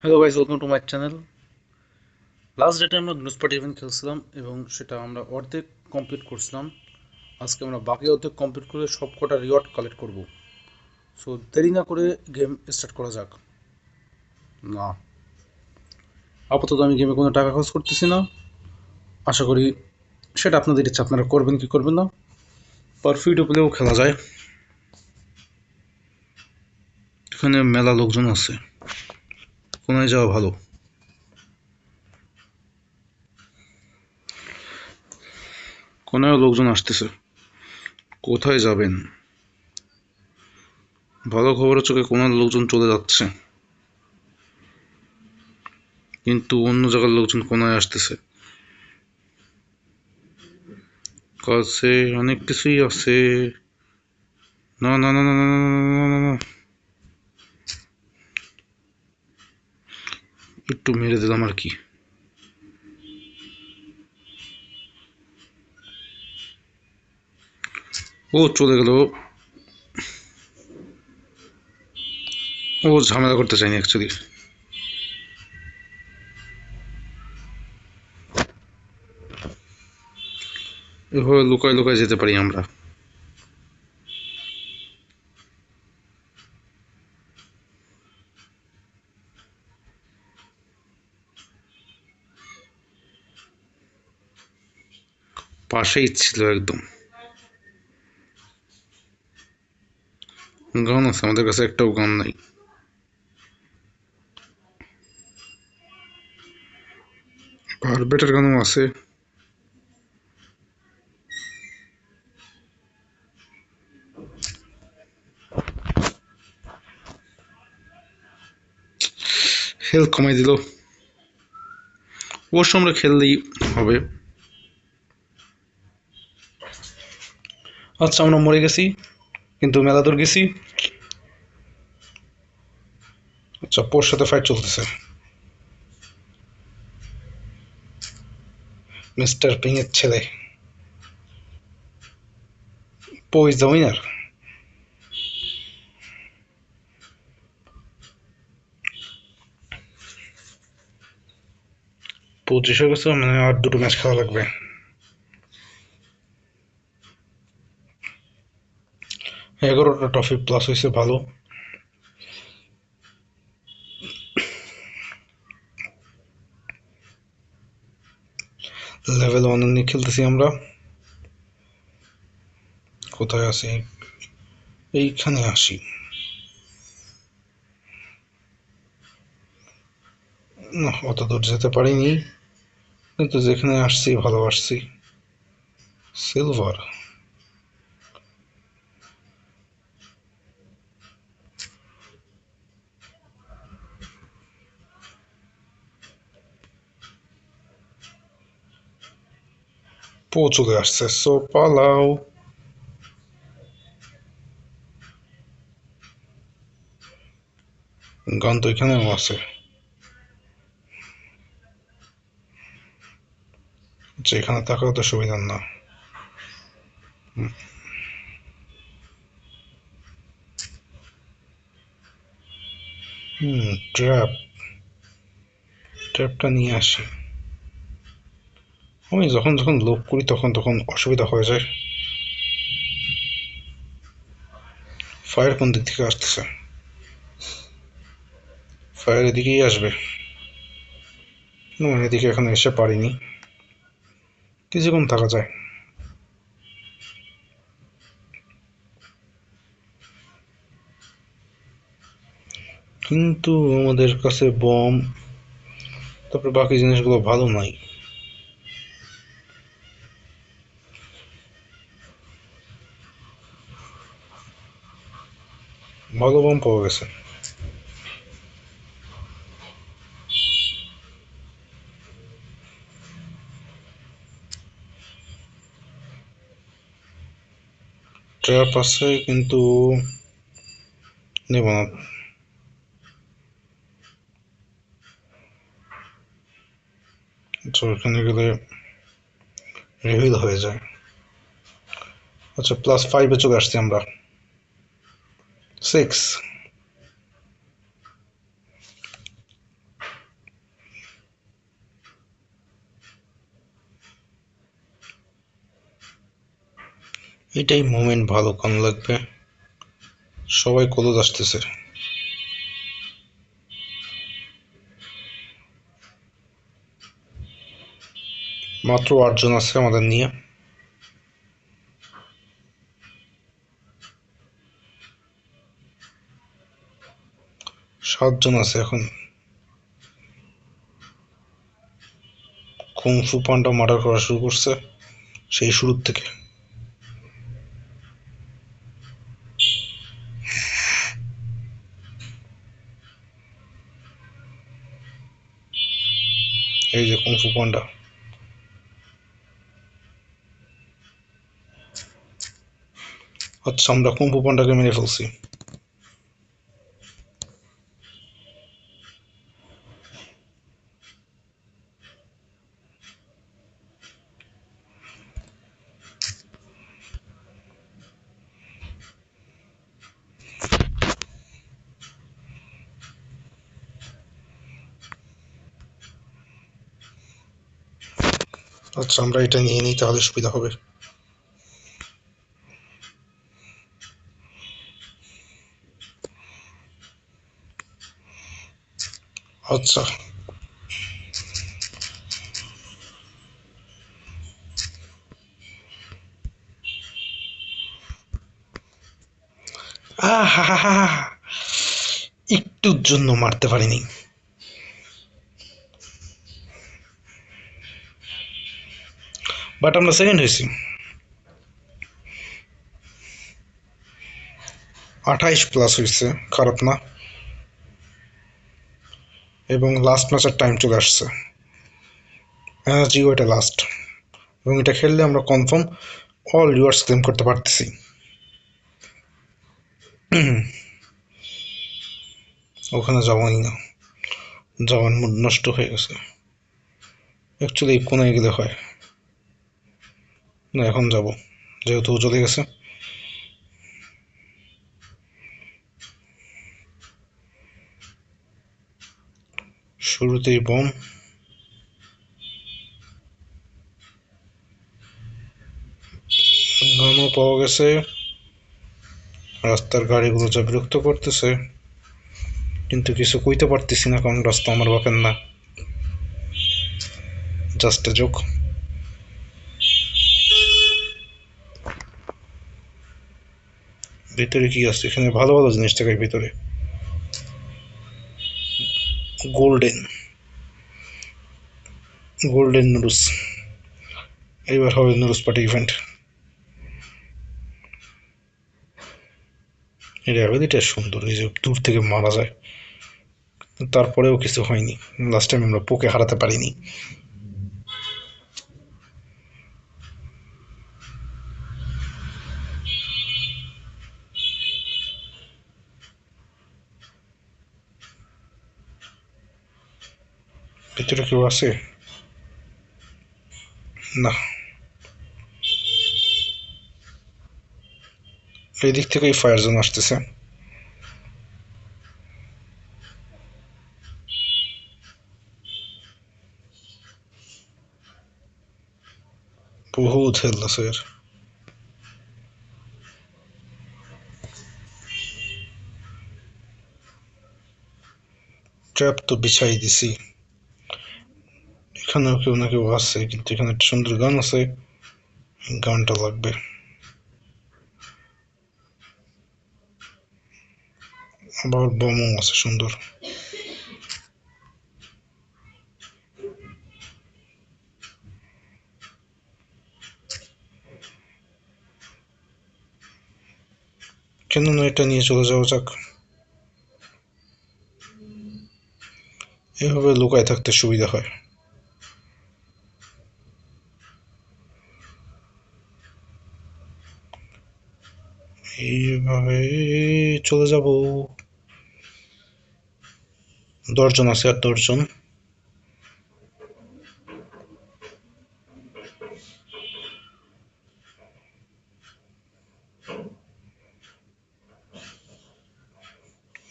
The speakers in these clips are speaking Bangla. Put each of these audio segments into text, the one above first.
Hello guys, welcome to my channel. Last ডেটে আমরা গ্রুপ পার্টি ইভেন্ট খেলছিলাম এবং সেটা আমরা অর্ধেক কমপ্লিট করছিলাম। আজকে আমরা বাকি অর্ধেক কমপ্লিট করে সব কটা রিওয়ার্ড কালেক্ট করব। সো দেরি না করে গেম স্টার্ট করা যাক। না, আপাতত আমি গেমে কোনো টাকা খরচ করতেছি না। আশা করি সেটা আপনাদের ইচ্ছা, আপনারা করবেন কি করবেন না। পার ফ্রি টু প্লেও খেলা যায়। এখানে মেলা লোকজন আছে, কোনায় যাওয়া ভালো। কোনায় লোকজন আসতেছে, কোথায় যাবেন? ভালো খবর হচ্ছে কোনার লোকজন চলে যাচ্ছে, কিন্তু অন্য জায়গার লোকজন কোনায় আসতেছে। কাছে অনেক কিছুই আছে। না না না না না না না না না। একটু মেরে দিলাম আর কি। ও চলে গেল। ও ঝামেলা করতে চাইনি অ্যাকচুয়ালি। এভাবে লুকায় লুকায় যেতে পারি আমরা। পাশেই ছিল একদম। গান আছে, আমাদের কাছে একটাও গান নাই। কার্বেটের গানও আছে। হেলথ কমাই দিল। অবশ্য আমরা খেললেই হবে। আচ্ছা, আমরা মরে গেছি কিন্তু মেলা দূর গেছি। আচ্ছা, পোর সাথে ফাইট চলতেছে। মিস্টার পিং এর ছেলে। পো ইজ দ্য উইনার। 25 হয়ে গেছে, মানে আর দুটো ম্যাচ খেলা লাগবে। এগারোটা ট্রফি প্লাস হয়েছে, ভালো। লেভেল 1 নিয়ে খেলতেছি আমরা। কোথায় আছি? এইখানে আসি। না, অত দূর যেতে পারিনি, কিন্তু যেখানে আসছি ভালো আসছি। সিলভার। পো চলে আসছে, সো পালাও। গান তো এখানেও আছে। আচ্ছা, এখানে থাকাও তো সুবিধার না। ট্র্যাপ। ট্র্যাপটা নিয়ে আসি। আমি যখন যখন লোক করি তখন তখন অসুবিধা হয়ে যায়। ফায়ার কোন দিক থেকে আসতেছে? ফায়ার এদিকেই আসবে। না, এদিকে এখন এসে পারিনি। কিছুক্ষণ থাকা যায়। কিন্তু আমাদের কাছে বম, তারপরে বাকি জিনিসগুলো ভালো নাই। ভালো বম পাওয়া গেছে। ট্র্যাপ আছে কিন্তু নেব না। তো এখানে গেলে রিভিল হয়ে যায়। আচ্ছা, +5 চলে আসছি আমরা। 6। এটাই মোমেন্ট, ভালো কান লাগবে। সবাই ক্লোজ আসতেছে। মাত্র 8 জন আছে আমাদের নিয়ে। সাতজন আছে এখন। কুংফু পান্ডা মার্ডার করা শুরু করছে সেই শুরুর থেকে। এই যে কুংফু পান্ডা। আচ্ছা, আমরা কুংফু পান্ডাকে মেরে ফেলছি। আচ্ছা, আমরা এটা নিয়ে নিই, তাহলে সুবিধা হবে। আচ্ছা, আহা, একটুর জন্য মারতে পারিনি। বাট আমরা সেকেন্ড হয়েছি। 28+ হয়েছে, খারাপ না। এবং লাস্ট ম্যাচের টাইম চলে আসছে। এনার্জিও এটা লাস্ট, এবং এটা খেললে আমরা কনফার্ম অল রিওয়ার্ডস ক্লেম করতে পারতেছি। ওখানে যাওয়াই না, যাওয়ার মুড নষ্ট হয়ে গেছে। অ্যাকচুয়ালি কোনায় গেলে হয় না, এখন যাব যেহেতু চলে গেছে। শুরুতেই বম। গানও পাওয়া গেছে। রাস্তার গাড়িগুলো যা বিরক্ত করতেছে, কিন্তু কিছু কইতে পারতেছি না, কারণ রাস্তা আমার বাপের না। Just a joke. ভিতরে কি আছে? এখানে ভালো ভালো জিনিস থাকে ভিতরে। Golden golden noodles. এইবার হবে নুডলস পার্টি ইভেন্ট। এই র্যাভেলিটা সুন্দর, এই যে দূর থেকে মারা যায়। তারপরেও কিছু হয়নি। লাস্ট টাইম আমরা পোকে হারাতে পারিনি। ভিতরে কেউ আছে? না, এই দিক থেকেই ফায়ার জোন আসতেছে। বহুত হেলথ আছে এর। ট্র্যাপ তো বিছাই দিছি। এখানেও কেউ না কেউ আছে, কিন্তু এখানে একটা সুন্দর গান আছে, গানটা লাগবে। আবার বমও আছে সুন্দর। কেন না এটা নিয়ে চলে যাওয়া যাক। এভাবে লুকায় থাকতে সুবিধা হয়। এইভাবে চলে যাব। 10 জন আছে, আর 10 জন।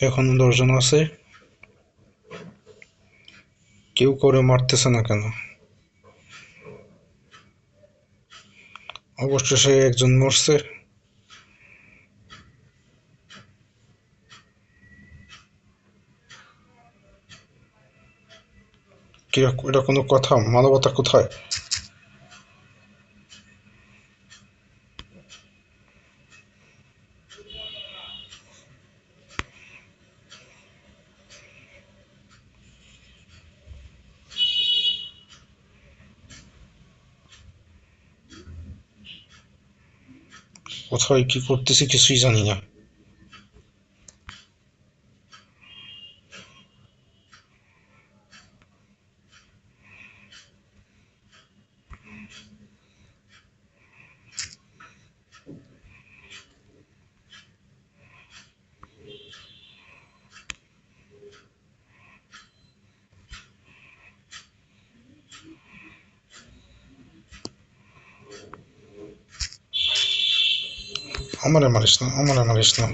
এখনো 10 জন আছে। কেউ করে মারতেছে না কেন? অবশেষে একজন মরছে। কি এটা কোনো কথা? মানবতা কোথায়? কোথায় কি করতেছি কিছুই জানি না। আমারে মারিস না, আমারে মারিস না।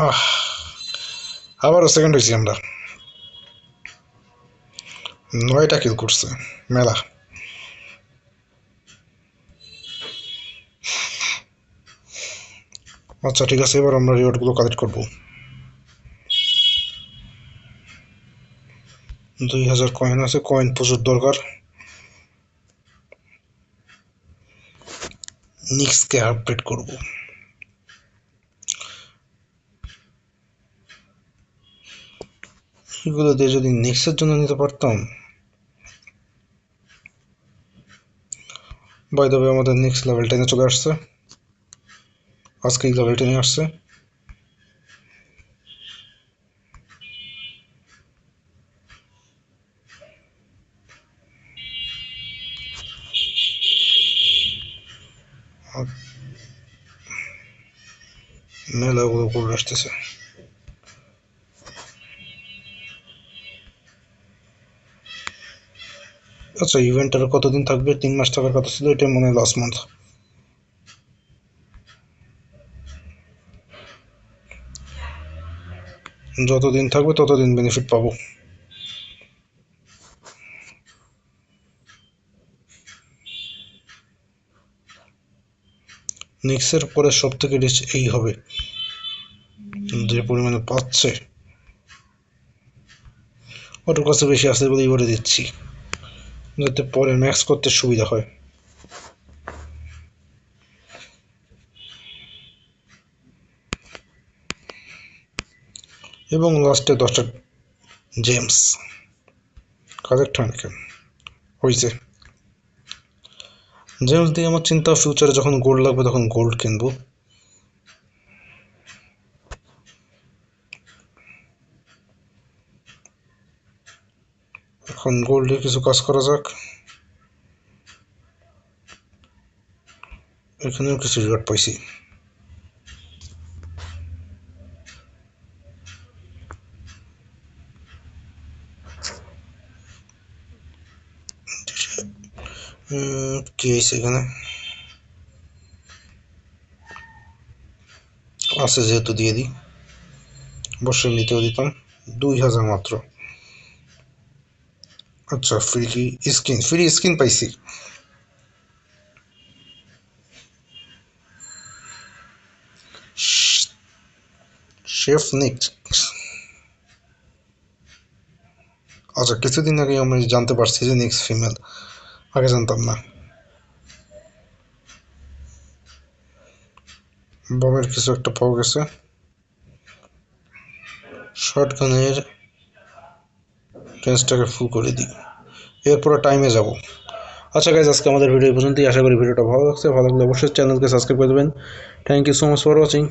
আহ, আবারও সেকেন্ড হয়েছি আমরা। 9টা কিল করছে, মেলা। আচ্ছা ঠিক আছে, এবার আমরা রিওয়ার্ড গুলো কালেক্ট করবো। 2000 কয়েন আছে, কয়েন প্রচুর দরকার। নিক্সকে আপডেট করব। এগুলো দিয়ে যদি নেক্সটের জন্য নিতে পারতাম। বাই দ্য ওয়ে, আমাদের নেক্সট লেভেল 10 চলে আসছে। আজকে এই লেভেল 10 আসছে। মেলাগুলো করে আসতেছে। আচ্ছা, ইভেন্টের কতদিন থাকবে? 3 মাস থাকার কথা ছিল, এটা মনে হয় লাস্ট মান্থ। যতদিন থাকবে ততদিন বেনিফিট পাবো। নেক্সটের পরে সব থেকে রিচ এই হবে, যে পরিমাণে পাচ্ছে ওটার কাছে বেশি আসছে বলেই বলে দিচ্ছি, যাতে পরে ম্যাক্স করতে সুবিধা হয়। এবং লাস্টে 10টা জেমস কালেক্ট হয় না কেন? হয়েছে। জেমস দিয়ে আমার চিন্তা, ফিউচারে যখন গোল্ড লাগবে তখন গোল্ড কিনবো। এখন গোল্ডে কিছু কাজ করা যাক। এখানেও কিছু রিওয়ার্ড পাইছি। কি হয়েছে এখানে? আছে যেহেতু দিয়ে দিই, অবশ্যই নিতেও দিতাম। 2000 মাত্র। আচ্ছা, ফ্রি স্কিন পাইছি। শেফ নিক। আচ্ছা, কিছুদিন আগে আমি জানতে পারছি যে নিক্স ফিমেল, আগে জানতাম না। বমের কিছু একটা পাওয়া গেছে। শর্টগানের রেঞ্জটাকে ফুল করে দিই, এরপরে টাইমে যাব। আচ্ছা গাইজ, আজকে আমাদের ভিডিও এই পর্যন্তই। আশা করি ভিডিওটা ভালো লাগছে। ভালো লাগলে অবশ্যই চ্যানেলকে সাবস্ক্রাইব করে দেবেন। Thank you so much for watching.